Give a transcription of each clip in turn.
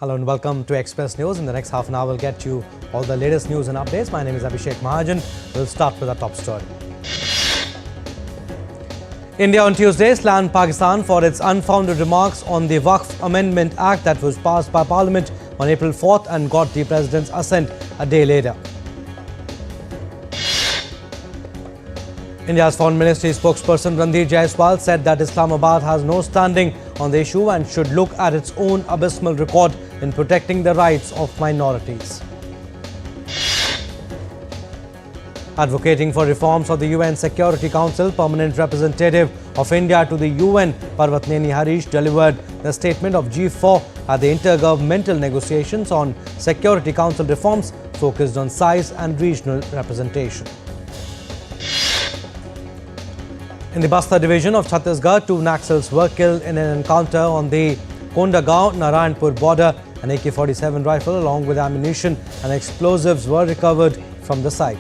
Hello and welcome to Express News. In the next half an hour, we'll get you all the latest news and updates. My name is Abhishek Mahajan. We'll start with our top story. India on Tuesday slammed Pakistan for its unfounded remarks on the Waqf Amendment Act that was passed by Parliament on April 4th and got the President's assent a day later. India's Foreign Ministry spokesperson Randhir Jaiswal said that Islamabad has no standing on the issue and should look at its own abysmal record in protecting the rights of minorities. Advocating for reforms of the UN Security Council, permanent representative of India to the UN, Parvatneni Harish, delivered the statement of G4 at the intergovernmental negotiations on Security Council reforms focused on size and regional representation. In the Bastar division of Chhattisgarh, 2 Naxals were killed in an encounter on the Kondagaon-Narayanpur border. An AK-47 rifle along with ammunition and explosives were recovered from the site.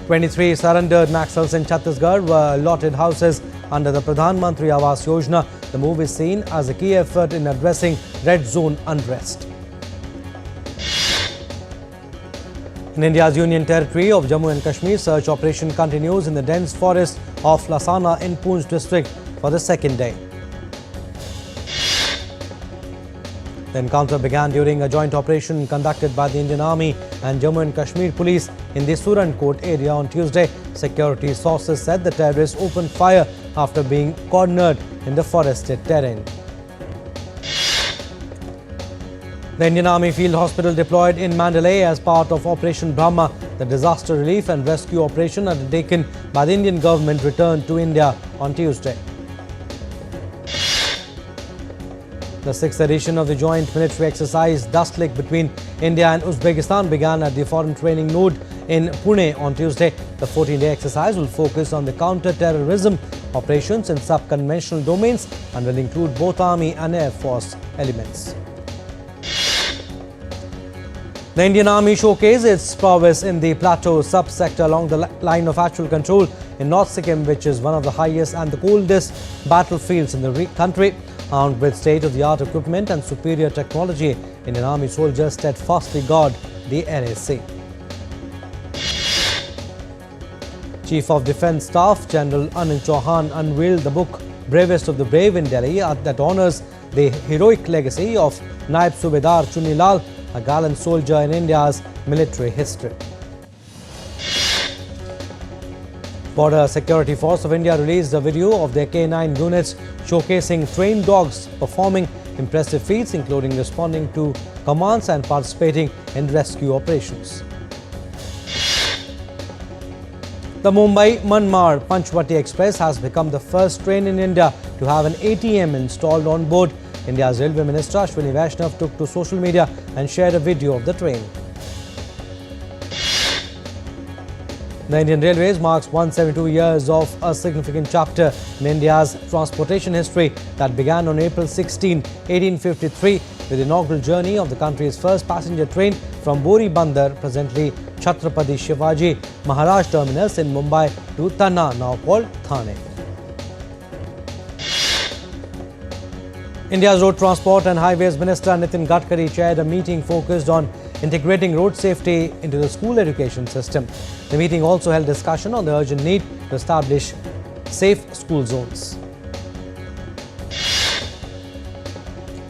23 surrendered Naxals in Chhattisgarh were allotted houses under the Pradhan Mantri Awas Yojana. The move is seen as a key effort in addressing red zone unrest. In India's Union Territory of Jammu and Kashmir, search operation continues in the dense forest of Lasana in Poonch district for the second day. The encounter began during a joint operation conducted by the Indian Army and Jammu and Kashmir Police in the Sudan area on Tuesday. Security sources said the terrorists opened fire after being cornered in the forested terrain. The Indian Army Field Hospital deployed in Mandalay as part of Operation Brahma. The disaster relief and rescue operation undertaken by the Indian government returned to India on Tuesday. The 6th edition of the joint military exercise Dastlik between India and Uzbekistan began at the Foreign Training Node in Pune on Tuesday. The 14-day exercise will focus on the counter-terrorism operations in sub-conventional domains and will include both Army and Air Force elements. The Indian Army showcased its prowess in the plateau sub-sector along the line of actual control in North Sikkim, which is one of the highest and the coldest battlefields in the country. Armed with state-of-the-art equipment and superior technology, Indian Army soldiers steadfastly guard the NAC. Chief of Defence Staff General Anil Chauhan unveiled the book Bravest of the Brave in Delhi that honours the heroic legacy of Naib Subedar Chuni Lal, a gallant soldier in India's military history. Border Security Force of India released a video of their K9 units showcasing trained dogs performing impressive feats, including responding to commands and participating in rescue operations. The Mumbai-Manmar Panchvati Express has become the first train in India to have an ATM installed on board. India's Railway Minister Ashwini Vaishnav took to social media and shared a video of the train. The Indian Railways marks 172 years of a significant chapter in India's transportation history that began on April 16, 1853 with the inaugural journey of the country's first passenger train from Bori Bandar, presently Chhatrapati Shivaji Maharaj Terminus in Mumbai, to Tanna, now called Thane. India's Road Transport and Highways Minister Nitin Gadkari chaired a meeting focused on integrating road safety into the school education system. The meeting also held discussion on the urgent need to establish safe school zones.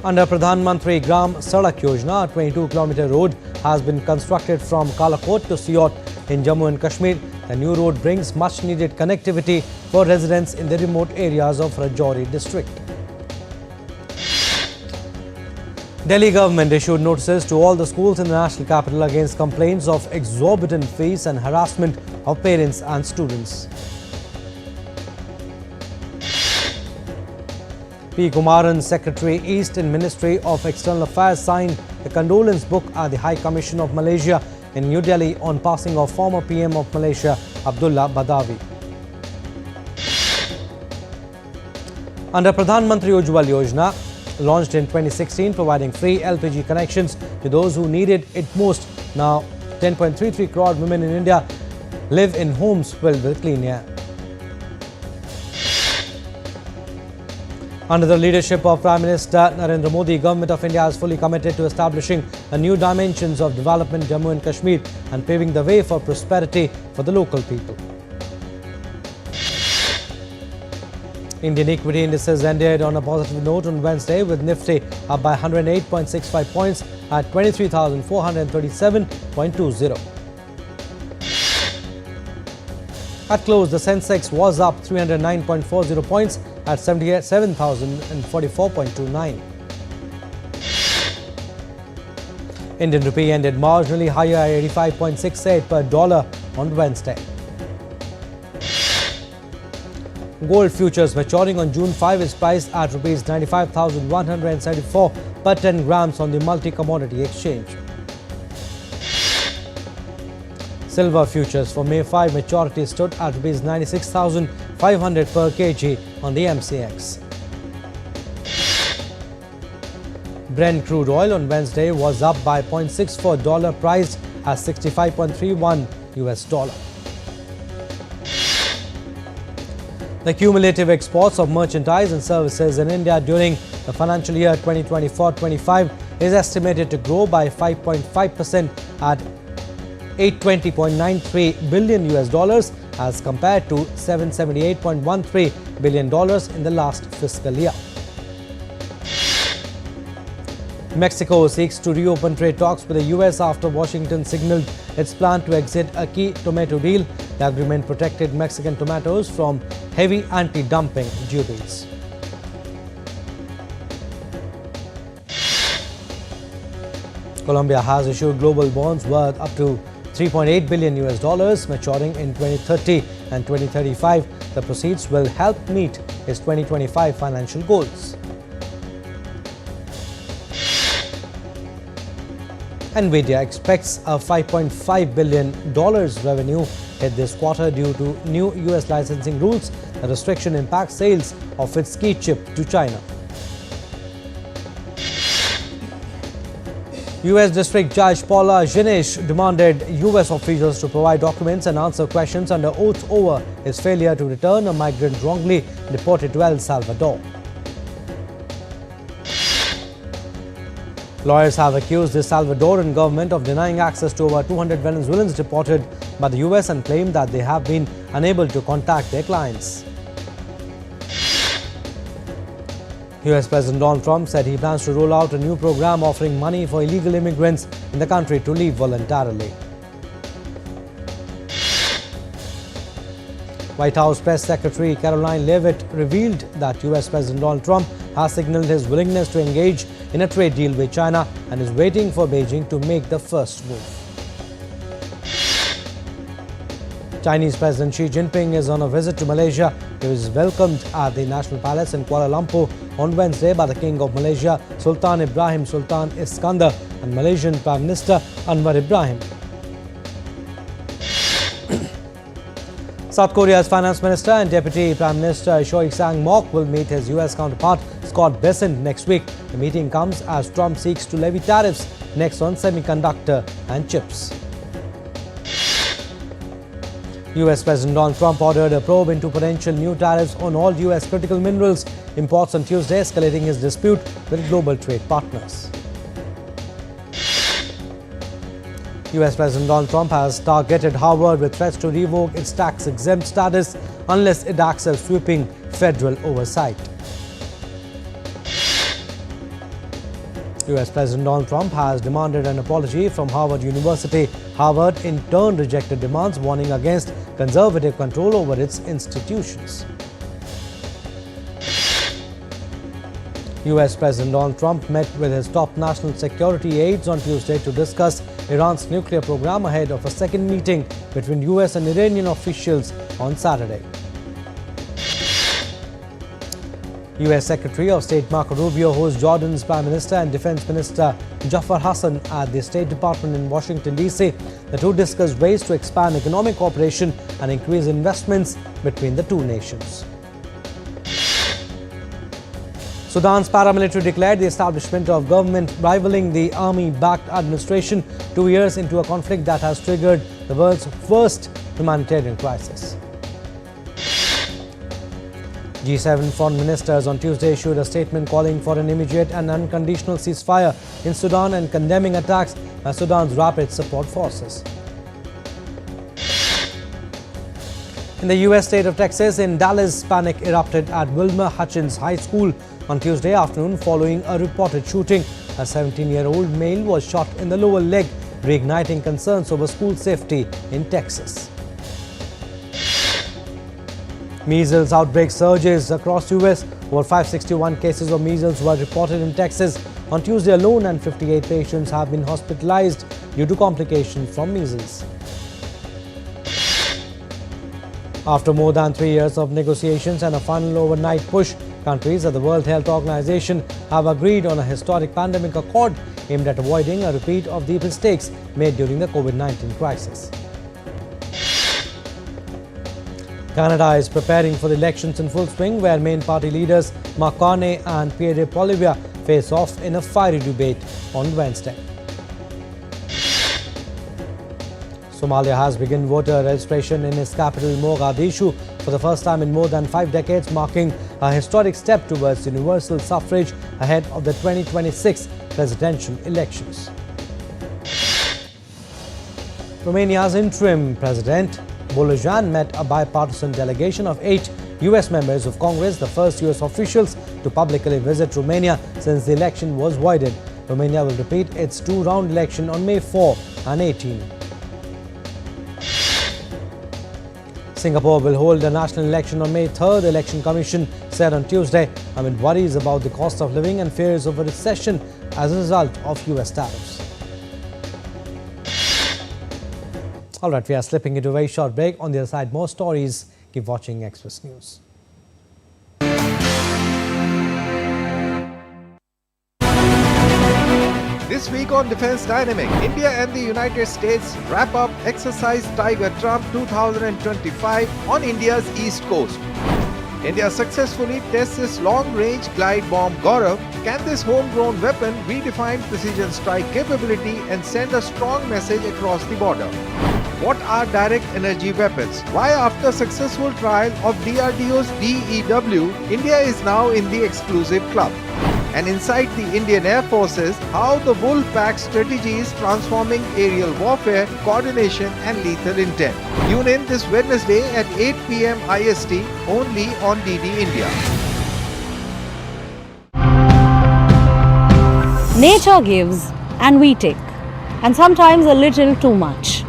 Under Pradhan Mantri Gram Sadak Yojana, a 22-kilometer road has been constructed from Kalakot to Siot in Jammu and Kashmir. The new road brings much-needed connectivity for residents in the remote areas of Rajouri district. Delhi government issued notices to all the schools in the national capital against complaints of exorbitant fees and harassment of parents and students. P. Kumaran, Secretary East in Ministry of External Affairs, signed the condolence book at the High Commission of Malaysia in New Delhi on passing of former PM of Malaysia, Abdullah Badawi. Under Pradhan Mantri Ujjwal Yojana, launched in 2016, providing free LPG connections to those who needed it most. Now, 10.33 crore women in India live in homes filled with clean air. Under the leadership of Prime Minister Narendra Modi, Government of India is fully committed to establishing a new dimensions of development in Jammu and Kashmir and paving the way for prosperity for the local people. Indian equity indices ended on a positive note on Wednesday, with Nifty up by 108.65 points at 23,437.20. At close, the Sensex was up 309.40 points at 77,044.29. Indian rupee ended marginally higher at 85.68 per dollar on Wednesday. Gold futures maturing on June 5 is priced at Rs 95,174 per 10 grams on the multi-commodity exchange. Silver futures for May 5 maturity stood at Rs 96,500 per kg on the MCX. Brent crude oil on Wednesday was up by $0.64, priced at $65.31 US dollar. The cumulative exports of merchandise and services in India during the financial year 2024-25 is estimated to grow by 5.5% at $820.93 billion US dollars as compared to $778.13 billion in the last fiscal year. Mexico seeks to reopen trade talks with the US after Washington signaled its plan to exit a key tomato deal. The agreement protected Mexican tomatoes from heavy anti-dumping duties. Colombia has issued global bonds worth up to $3.8 billion US dollars maturing in 2030 and 2035. The proceeds will help meet its 2025 financial goals. Nvidia expects a $5.5 billion revenue hit this quarter due to new US licensing rules. The restriction impacts sales of its key chip to China. US District Judge Paula Zienisch demanded US officials to provide documents and answer questions under oath over his failure to return a migrant wrongly deported to El Salvador. Lawyers have accused the Salvadoran government of denying access to over 200 Venezuelans deported by the US and claimed that they have been unable to contact their clients. US President Donald Trump said he plans to roll out a new program offering money for illegal immigrants in the country to leave voluntarily. White House Press Secretary Caroline Leavitt revealed that US President Donald Trump has signaled his willingness to engage in a trade deal with China and is waiting for Beijing to make the first move. Chinese President Xi Jinping is on a visit to Malaysia. He was welcomed at the National Palace in Kuala Lumpur on Wednesday by the King of Malaysia, Sultan Ibrahim Sultan Iskandar, and Malaysian Prime Minister Anwar Ibrahim. South Korea's Finance Minister and Deputy Prime Minister Choi Sang-mok will meet his US counterpart Scott Bessent next week. The meeting comes as Trump seeks to levy tariffs next on semiconductor and chips. US President Donald Trump ordered a probe into potential new tariffs on all US critical minerals imports on Tuesday, escalating his dispute with global trade partners. US President Donald Trump has targeted Harvard with threats to revoke its tax-exempt status unless it accepts sweeping federal oversight. US President Donald Trump has demanded an apology from Harvard University. Harvard in turn rejected demands, warning against conservative control over its institutions. US President Donald Trump met with his top national security aides on Tuesday to discuss Iran's nuclear program ahead of a second meeting between US and Iranian officials on Saturday. US Secretary of State Marco Rubio hosts Jordan's Prime Minister and Defense Minister Jafar Hassan at the State Department in Washington, D.C. The two discussed ways to expand economic cooperation and increase investments between the two nations. Sudan's paramilitary declared the establishment of government rivaling the army-backed administration 2 years into a conflict that has triggered the world's first humanitarian crisis. G7 foreign ministers on Tuesday issued a statement calling for an immediate and unconditional ceasefire in Sudan and condemning attacks by Sudan's rapid support forces. In the U.S. state of Texas, in Dallas, panic erupted at Wilmer Hutchins High School on Tuesday afternoon following a reported shooting. A 17-year-old male was shot in the lower leg, reigniting concerns over school safety in Texas. Measles outbreak surges across U.S. Over 561 cases of measles were reported in Texas on Tuesday alone, and 58 patients have been hospitalized due to complications from measles. After more than 3 years of negotiations and a final overnight push, countries at the World Health Organization have agreed on a historic pandemic accord aimed at avoiding a repeat of the mistakes made during the COVID-19 crisis. Canada is preparing for the elections in full swing, where main party leaders Mark Carney and Pierre Poilievre face off in a fiery debate on Wednesday. Somalia has begun voter registration in its capital Mogadishu for the first time in more than 5 decades, marking a historic step towards universal suffrage ahead of the 2026 presidential elections. Romania's interim president Doordarshan met a bipartisan delegation of 8 U.S. members of Congress, the first U.S. officials to publicly visit Romania since the election was voided. Romania will repeat its 2-round election on May 4 and 18. Singapore will hold a national election on May 3rd, the Election Commission said on Tuesday, amid worries about the cost of living and fears of a recession as a result of U.S. tariffs. All right, we are slipping into a very short break. On the other side, more stories. Keep watching Express News. This week on Defense Dynamic, India and the United States wrap up Exercise Tiger Trump 2025 on India's east coast. India successfully tests its long-range glide bomb Gaurav. Can this homegrown weapon redefine precision strike capability and send a strong message across the border? What are direct energy weapons? Why, after successful trial of DRDO's DEW, India is now in the exclusive club? And inside the Indian Air Forces, how the Wolf Pack strategy is transforming aerial warfare, coordination and lethal intent. Tune in this Wednesday at 8 p.m. IST only on DD India. Nature gives and we take, and sometimes a little too much.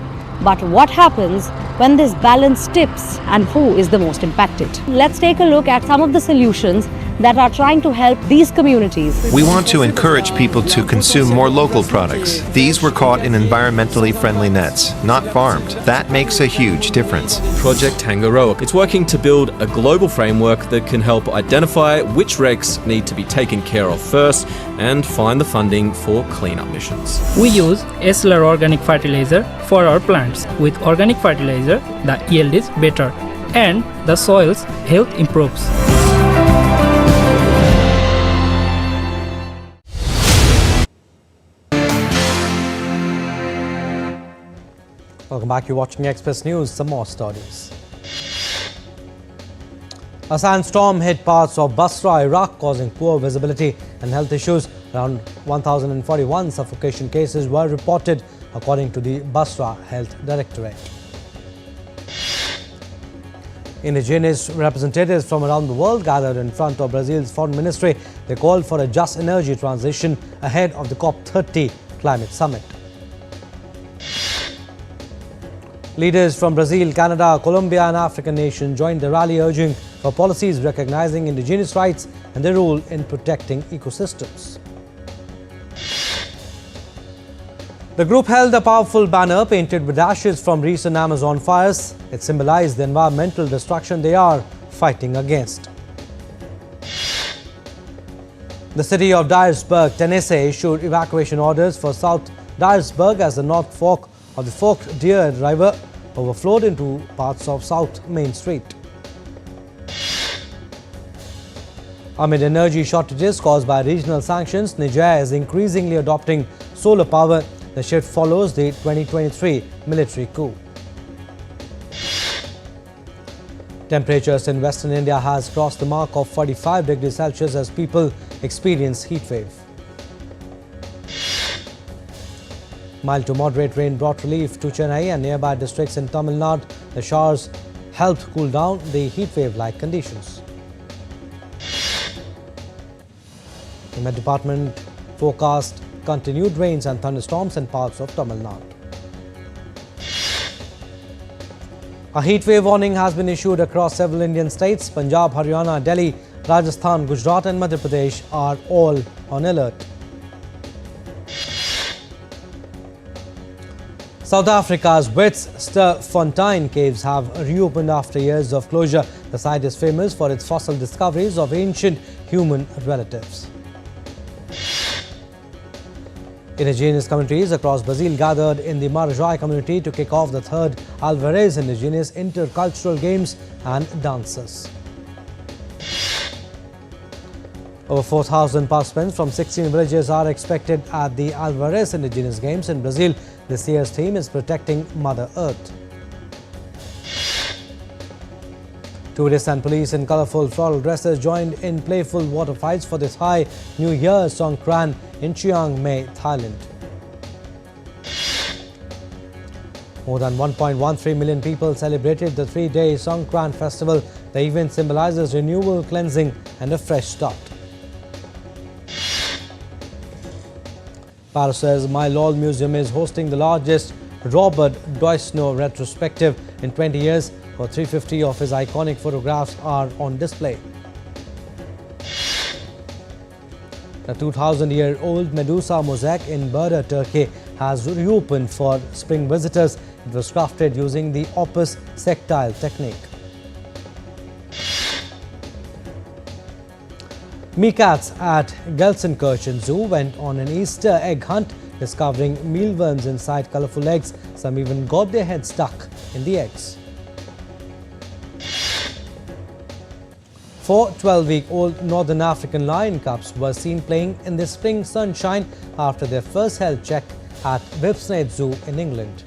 But what happens when this balance tips, and who is the most impacted? Let's take a look at some of the solutions that are trying to help these communities. We want to encourage people to consume more local products. These were caught in environmentally friendly nets, not farmed. That makes a huge difference. Project Tangaroa. It's working to build a global framework that can help identify which wrecks need to be taken care of first and find the funding for cleanup missions. We use SLR organic fertilizer for our plants. With organic fertilizer, the yield is better and the soil's health improves. Welcome back. You're watching Express News. Some more stories. A sandstorm hit parts of Basra, Iraq, causing poor visibility and health issues. Around 1,041 suffocation cases were reported, according to the Basra Health Directorate. Indigenous representatives from around the world gathered in front of Brazil's foreign ministry. They called for a just energy transition ahead of the COP30 climate summit. Leaders from Brazil, Canada, Colombia and African nations joined the rally, urging for policies recognizing indigenous rights and their role in protecting ecosystems. The group held a powerful banner painted with ashes from recent Amazon fires. It symbolized the environmental destruction they are fighting against. The city of Dyersburg, Tennessee, issued evacuation orders for South Dyersburg as the North Fork of the Forked Deer River overflowed into parts of South Main Street. Amid energy shortages caused by regional sanctions, Niger is increasingly adopting solar power. The shift follows the 2023 military coup. Temperatures in western India has crossed the mark of 45 degrees Celsius as people experience heat wave. Mild to moderate rain brought relief to Chennai and nearby districts in Tamil Nadu. The showers helped cool down the heat wave-like conditions. The Met Department forecast continued rains and thunderstorms in parts of Tamil Nadu. A heat wave warning has been issued across several Indian states. Punjab, Haryana, Delhi, Rajasthan, Gujarat and Madhya Pradesh are all on alert. South Africa's Witwatersrand caves have reopened after years of closure. The site is famous for its fossil discoveries of ancient human relatives. Indigenous communities across Brazil gathered in the Marajai community to kick off the third Alvarez Indigenous Intercultural Games and Dances. Over 4,000 participants from 16 villages are expected at the Alvarez Indigenous Games in Brazil. This year's theme is Protecting Mother Earth. Tourists and police in colourful floral dresses joined in playful water fights for the Thai New Year Songkran in Chiang Mai, Thailand. More than 1.13 million people celebrated the three-day Songkran festival. The event symbolizes renewal, cleansing and a fresh start. Paris's My Lol Museum is hosting the largest Robert Doisneau retrospective in 20 years. For 350 of his iconic photographs are on display. The 2,000-year-old Medusa mosaic in Burda, Turkey has reopened for spring visitors. It was crafted using the opus sectile technique. Meerkats at Gelsenkirchen Zoo went on an Easter egg hunt, discovering mealworms inside colourful eggs. Some even got their heads stuck in the eggs. 4 12-week-old Northern African lion cubs were seen playing in the spring sunshine after their first health check at Whipsnade Zoo in England.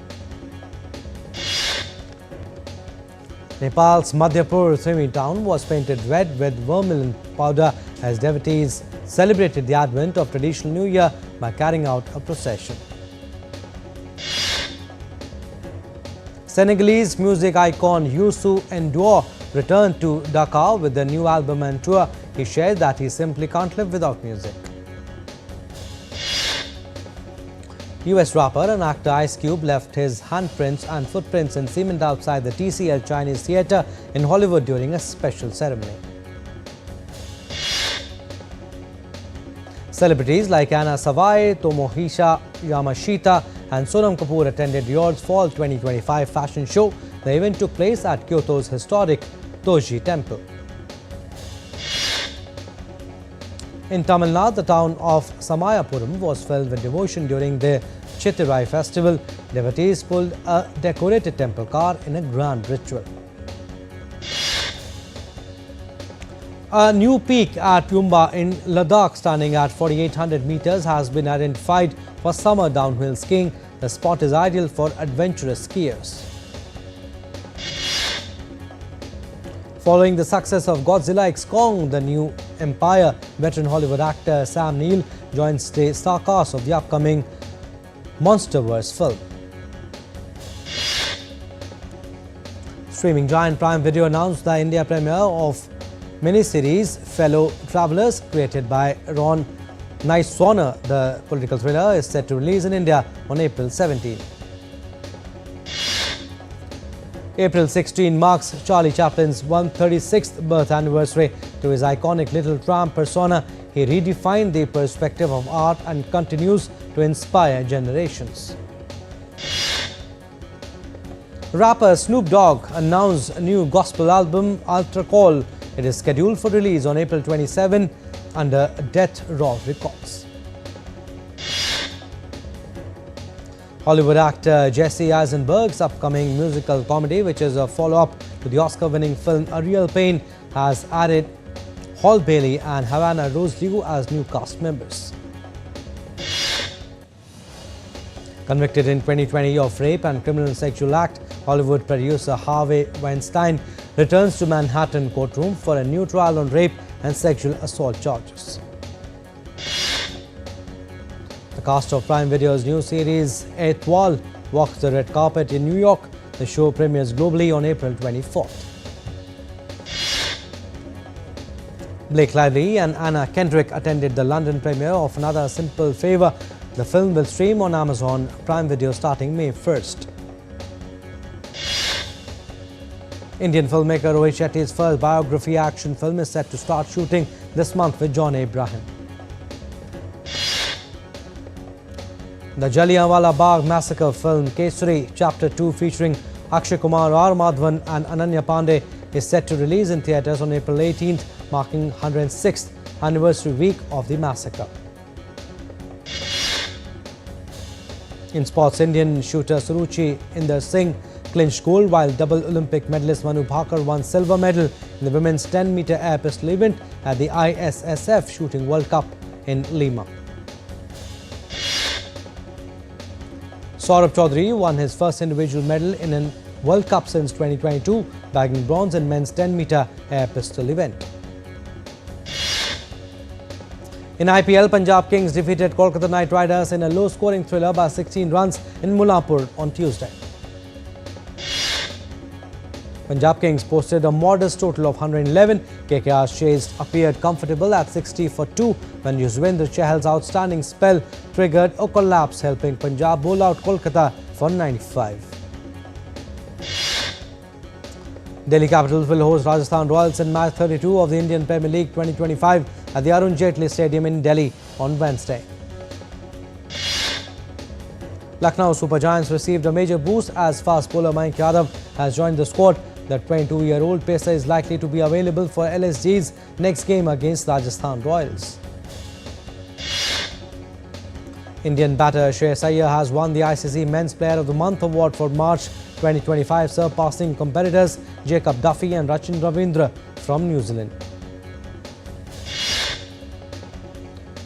Nepal's Madhyapur Thrimi town was painted red with vermilion powder as devotees celebrated the advent of traditional New Year by carrying out a procession. Senegalese music icon Youssou N'Dour returned to Dakar with a new album and tour. He shared that he simply can't live without music. US rapper and actor Ice Cube left his handprints and footprints in cement outside the TCL Chinese Theatre in Hollywood during a special ceremony. Celebrities like Anna Sawai, Tomohisa Yamashita and Sonam Kapoor attended Dior's Fall 2025 fashion show. The event took place at Kyoto's historic Toji Temple. In Tamil Nadu, the town of Samayapuram was filled with devotion during the Chittirai festival. Devotees pulled a decorated temple car in a grand ritual. A new peak at Yumba in Ladakh, standing at 4,800 meters, has been identified for summer downhill skiing. The spot is ideal for adventurous skiers. Following the success of Godzilla x Kong, the new Empire, veteran Hollywood actor Sam Neill joins the star cast of the upcoming Monsterverse film. Streaming giant Prime Video announced the India premiere of miniseries Fellow Travelers, created by Ron Nyswaner. The political thriller is set to release in India on April 17. April 16 marks Charlie Chaplin's 136th birth anniversary. To his iconic little tramp persona, he redefined the perspective of art and continues to inspire generations. Rapper Snoop Dogg announced a new gospel album, Altar Call. It is scheduled for release on April 27 under Death Row Records. Hollywood actor Jesse Eisenberg's upcoming musical comedy, which is a follow-up to the Oscar-winning film A Real Pain, has added Hall Bailey and Havana Rose Liu as new cast members. Convicted in 2020 of rape and criminal sexual act, Hollywood producer Harvey Weinstein returns to Manhattan courtroom for a new trial on rape and sexual assault charges. The cast of Prime Video's new series Heatwave walks the red carpet in New York. The show premieres globally on April 24th. Blake Lively and Anna Kendrick attended the London premiere of Another Simple Favor. The film will stream on Amazon Prime Video starting May 1st. Indian filmmaker Rohit Shetty's first biography action film is set to start shooting this month with John Abraham. The Jallianwala Bagh massacre film Kesari Chapter 2 featuring Akshay Kumar, R. Madhavan and Ananya Pandey is set to release in theatres on April 18th, marking 106th anniversary week of the massacre. In sports, Indian shooter Suruchi Inder Singh clinched gold, while double Olympic medalist Manu Bhaker won silver medal in the women's 10-meter air pistol event at the ISSF Shooting World Cup in Lima. Saurabh Chaudhary won his first individual medal in a World Cup since 2022, bagging bronze in men's 10-meter air pistol event. In IPL, Punjab Kings defeated Kolkata Knight Riders in a low-scoring thriller by 16 runs in Mullapur on Tuesday. Punjab Kings posted a modest total of 111. KKR's chase appeared comfortable at 60 for 2 when Yuzvendra Chahal's outstanding spell triggered a collapse, helping Punjab bowl out Kolkata for 95. Delhi Capitals will host Rajasthan Royals in match 32 of the Indian Premier League 2025 at the Arun Jaitley Stadium in Delhi on Wednesday. Lucknow Super Giants received a major boost as fast bowler Mayank Yadav has joined the squad. The 22-year-old pacer is likely to be available for LSG's next game against Rajasthan Royals. Indian batter Shreyas Iyer has won the ICC Men's Player of the Month award for March 2025, surpassing competitors Jacob Duffy and Rachin Ravindra from New Zealand.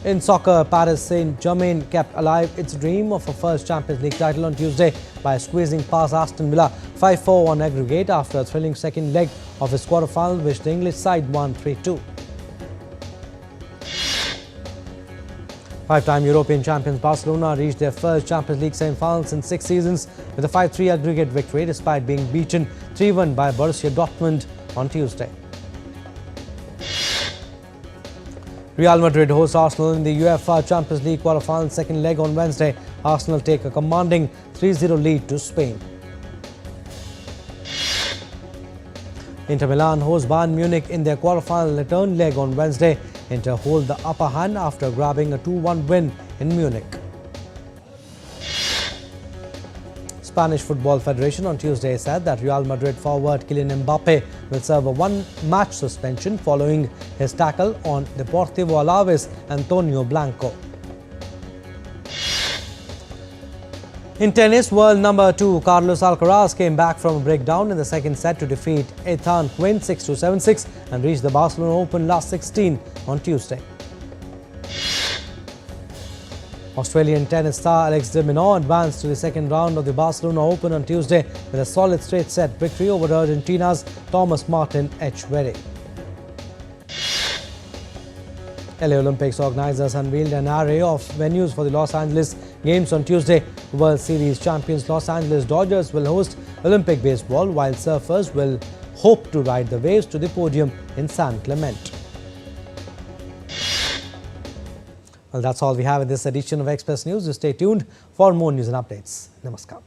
In soccer, Paris Saint-Germain kept alive its dream of a first Champions League title on Tuesday by squeezing past Aston Villa 5-4 on aggregate after a thrilling second leg of its quarter-final, which the English side won 3-2. Five-time European champions Barcelona reached their first Champions League semi-finals in 6 seasons with a 5-3 aggregate victory despite being beaten 3-1 by Borussia Dortmund on Tuesday. Real Madrid hosts Arsenal in the UEFA Champions League quarter-final second leg on Wednesday. Arsenal take a commanding 3-0 lead to Spain. Inter Milan hosts Bayern Munich in their quarter-final return leg on Wednesday. Inter hold the upper hand after grabbing a 2-1 win in Munich. Spanish Football Federation on Tuesday said that Real Madrid forward Kylian Mbappe will serve a one-match suspension following his tackle on Deportivo Alaves' Antonio Blanco. In tennis, world number 2 Carlos Alcaraz came back from a breakdown in the second set to defeat Ethan Quinn 6-2, 7-6 and reach the Barcelona Open last 16 on Tuesday. Australian tennis star Alex de Minaur advanced to the second round of the Barcelona Open on Tuesday with a solid straight-set victory over Argentina's Thomas Martin Etcheverry. LA Olympics organizers unveiled an array of venues for the Los Angeles Games on Tuesday. World Series champions Los Angeles Dodgers will host Olympic baseball, while surfers will hope to ride the waves to the podium in San Clemente. Well, that's all we have in this edition of Express News. You stay tuned for more news and updates. Namaskar.